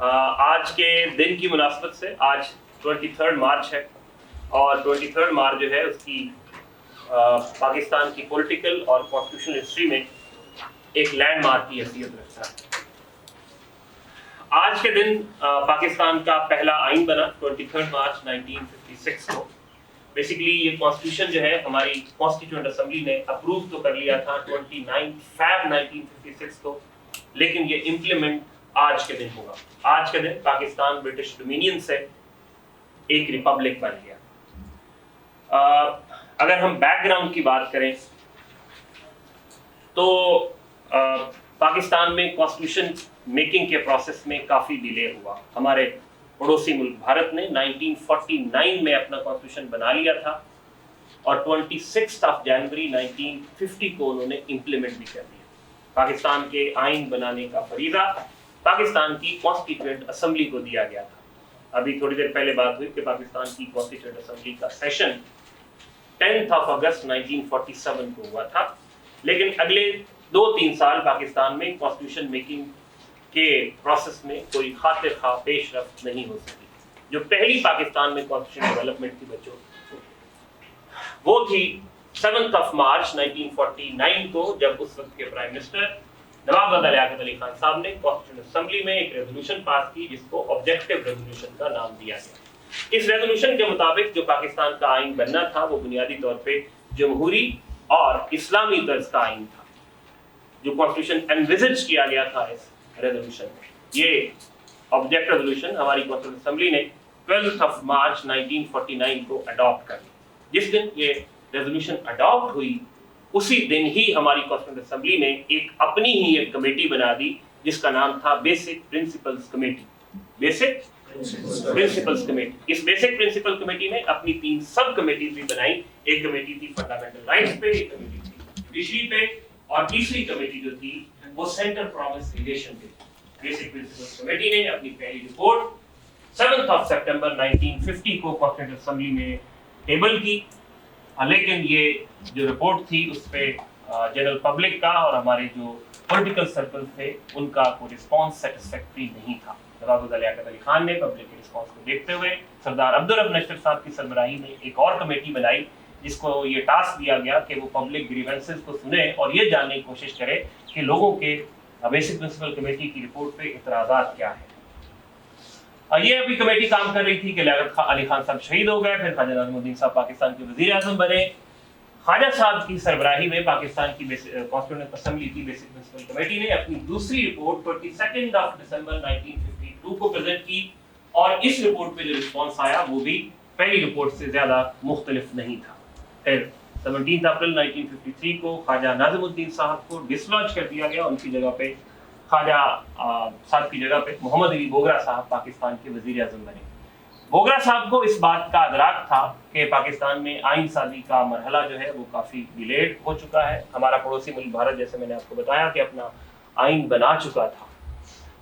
آج کے دن کی مناسبت سے آج 23 مارچ ہے اور 23 مارچ جو ہے اس کی پاکستان کی پولیٹیکل اور کانسٹیٹیوشنل ہسٹری میں ایک لینڈ مارک کی حیثیت رکھتا ہے۔ آج کے دن پاکستان کا پہلا آئین بنا 23 مارچ 1956 کو۔ بیسیکلی یہ کانسٹیٹیوشن جو ہے ہماری کانسٹیٹیوئنٹ اسمبلی نے اپروو تو کر لیا تھا 29 فیب 1956 کو، لیکن یہ امپلیمنٹ آج کے دن ہوگا۔ آج کے دن پاکستان برٹش ڈومینین سے ایک ریپبلک بن گیا۔ اگر ہم بیک گراؤنڈ کی بات کریں تو پاکستان میں کانسٹیٹیوشن میکنگ کے پروسیس میں کافی ڈیلے ہوا۔ ہمارے پڑوسی ملک بھارت نے 1949 میں اپنا کانسٹیٹیوشن بنا لیا تھا اور 26 جنوری 1950 کو انہوں نے امپلیمنٹ بھی کر دیا۔ پاکستان کے آئین بنانے کا فریضہ پاکستان کی کانسٹیٹیوئنٹ اسمبلی کو دیا گیا تھا۔ ابھی تھوڑی دیر پہلے بات ہوئی کہ پاکستان کی کانسٹیٹیوئنٹ اسمبلی کا سیشن 10 اگست 1947 کو ہوا تھا، لیکن اگلے 2-3 سال پاکستان میں کانسٹیٹیوشن میکنگ کے پروسیس میں کوئی خاطر خواہ پیش رفت نہیں ہو سکی۔ جو پہلی پاکستان میں کانسٹیٹیوشن ڈیولپمنٹ کی بچوں وہ تھی 7 مارچ 1949 کو، جب اس وقت کے پرائم منسٹر نواب رضا لیاقت علی خان صاحب نے کانسٹیٹیوشن اسمبلی میں ایک ریزولوشن پاس کی جس کو آبجیکٹو ریزولوشن کا نام دیا گیا۔ اس ریزولوشن کے مطابق جو پاکستان کا آئین بننا تھا وہ بنیادی طور پہ جمہوری اور اسلامی طرز کا آئین تھا، جو کانسٹیٹیوشن انویزج کیا گیا تھا اس ریزولوشن میں۔ یہ آبجیکٹ ریزولوشن ہماری کانسٹیٹیوشن اسمبلی نے 12 مارچ 1949 کو اڈاپٹ کر لی۔ جس دن یہ ریزولوشن اڈاپٹ ہوئی اسی دن ہی ہماری کانسٹیٹیوشن اسمبلی نے ایک اپنی ہی ایک کمیٹی بنا دی جس کا نام تھا basic principles committee. Basic principles committee. اس بیسک پرنسپل کمیٹی نے اپنی 3 سب کمیٹیز بھی بنائی۔ ایک کمیٹی تھی فنڈامنٹل رائٹس پہ، ایک کمیٹی تھی جوڈیشری پہ، اور تیسری کمیٹی جو تھی وہ سینٹر پروونس ریلیشن پہ۔ بیسک پرنسپلز کمیٹی نے اپنی پہلی رپورٹ 7 سپٹمبر 1950 کو کانسٹیٹیوشن اسمبلی میں ٹیبل کی، لیکن یہ جو رپورٹ تھی اس پہ جنرل پبلک کا اور ہمارے جو پولیٹیکل سرکل تھے ان کا کوئی رسپانس سیٹسفیکٹری نہیں تھا۔ نواب رضا لیاقت علی خان نے پبلک کے رسپانس کو دیکھتے ہوئے سردار عبدالرب نشتر صاحب کی سربراہی میں ایک اور کمیٹی بنائی جس کو یہ ٹاسک دیا گیا کہ وہ پبلک گریونسز کو سنے اور یہ جاننے کی کوشش کرے کہ لوگوں کے بیسک پرنسپل کمیٹی کی رپورٹ پہ اعتراضات کیا ہیں۔ یہ ابھی کمیٹی کام کر رہی تھی کہ لیاقت علی خان صاحب شہید ہو گئے، پھر خواجہ ناظم الدین صاحب پاکستان کے وزیر اعظم بنے۔ خواجہ صاحب کی سربراہی میں پاکستان کی کانسٹیٹیوئنٹ اسمبلی کی بیسک پرنسپل کمیٹی نے اپنی دوسری رپورٹ 22 دسمبر 1952 کو پریزنٹ کی، اور اس رپورٹ پہ جو رسپانس آیا وہ بھی پہلی رپورٹ سے زیادہ مختلف نہیں تھا۔ پھر 17 اپریل 1953 کو خواجہ ناظم الدین صاحب کو ڈسلوج کر دیا گیا، ان کی جگہ پہ خواجہ صاحب کی جگہ پہ محمد علی بوگرا صاحب پاکستان کے وزیر اعظم بنے۔ بوگرا صاحب کو اس بات کا ادراک تھا کہ پاکستان میں آئین سازی کا مرحلہ جو ہے وہ کافی ڈیلیڈ ہو چکا ہے۔ ہمارا پڑوسی ملک بھارت، جیسے میں نے آپ کو بتایا، کہ اپنا آئین بنا چکا تھا،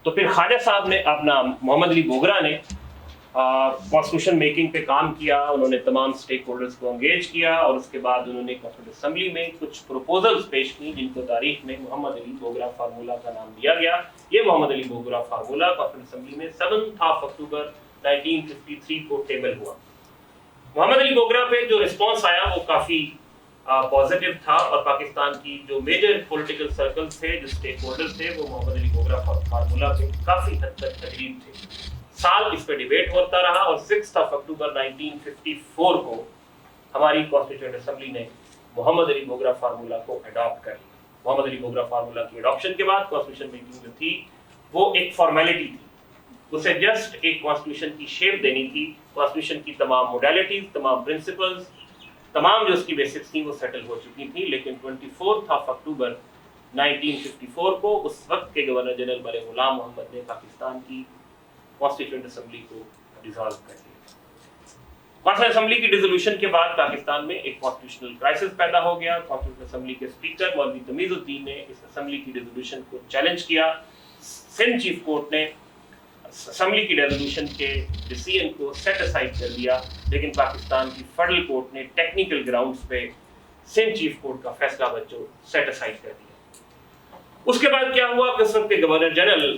تو پھر خواجہ صاحب نے اپنا محمد علی بوگرا نے کانسٹیٹیوشن میکنگ پہ کام کیا۔ انہوں نے تمام سٹیک ہولڈرز کو انگیج کیا اور اس کے بعد انہوں نے کانسٹیٹیوشن اسمبلی میں کچھ پروپوزلز پیش کی جن کو تاریخ میں محمد علی بوگرا فارمولہ کا نام دیا گیا۔ یہ محمد علی بوگرا فارمولہ کانسٹیٹیوشن اسمبلی میں 7 اکتوبر 1953 کو ٹیبل ہوا۔ محمد علی بوگرا پہ جو رسپانس آیا وہ کافی پازیٹیو تھا، اور پاکستان کی جو میجر پولیٹیکل سرکلز تھے، جو سٹیک ہولڈرز تھے، وہ محمد علی بوگرا فارمولہ پہ کافی حد تک تقریب تھے۔ سال اس پہ ڈیبیٹ ہوتا رہا، اور 6 اکتوبر 1954 کو ہماری کانسٹیٹیوئنٹ اسمبلی نے محمد علی بوگرا فارمولہ کو اڈاپٹ کر لیا۔ محمد علی بوگرا فارمولہ کی اڈاپشن کے بعد کانسٹیٹیوشن میکنگ جو تھی وہ ایک فارمیلٹی تھی، اسے جسٹ ایک کانسٹیٹیوشن کی شیپ دینی تھی۔ کانسٹیٹیوشن کی تمام موڈیلٹیز، تمام پرنسپلز، تمام جو اس کی بیسکس تھیں وہ سیٹل ہو چکی تھی، لیکن 24 اکتوبر 1954 کو اس وقت کے گورنر جنرل ملک غلام محمد نے پاکستان کی کانسٹیٹیوئنٹ اسمبلی کو ڈیزالو کر دیا۔ کانسٹیٹیوشن اسمبلی کی ڈیزولوشن کے بعد پاکستان میں ایک کانسٹیٹیوشنل کرائسس پیدا ہو گیا۔ کانسٹیٹیوشن اسمبلی کے اسپیکر مولوی تمیز الدین نے اس اسمبلی کی ڈیزولوشن کو چیلنج کیا۔ سندھ چیف کورٹ نے اسمبلی کی ریزولوشن کے ڈیسیژن کو سیٹ اسائڈ کر دیا، لیکن پاکستان کی فیڈرل کورٹ نے ٹیکنیکل گراؤنڈز پہ سندھ چیف کورٹ کا فیصلہ بچو سیٹ اسائڈ کر دیا۔ اس کے بعد کیا ہوا کہ اس وقت کے گورنر جنرل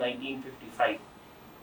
1955।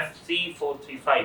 FC 435,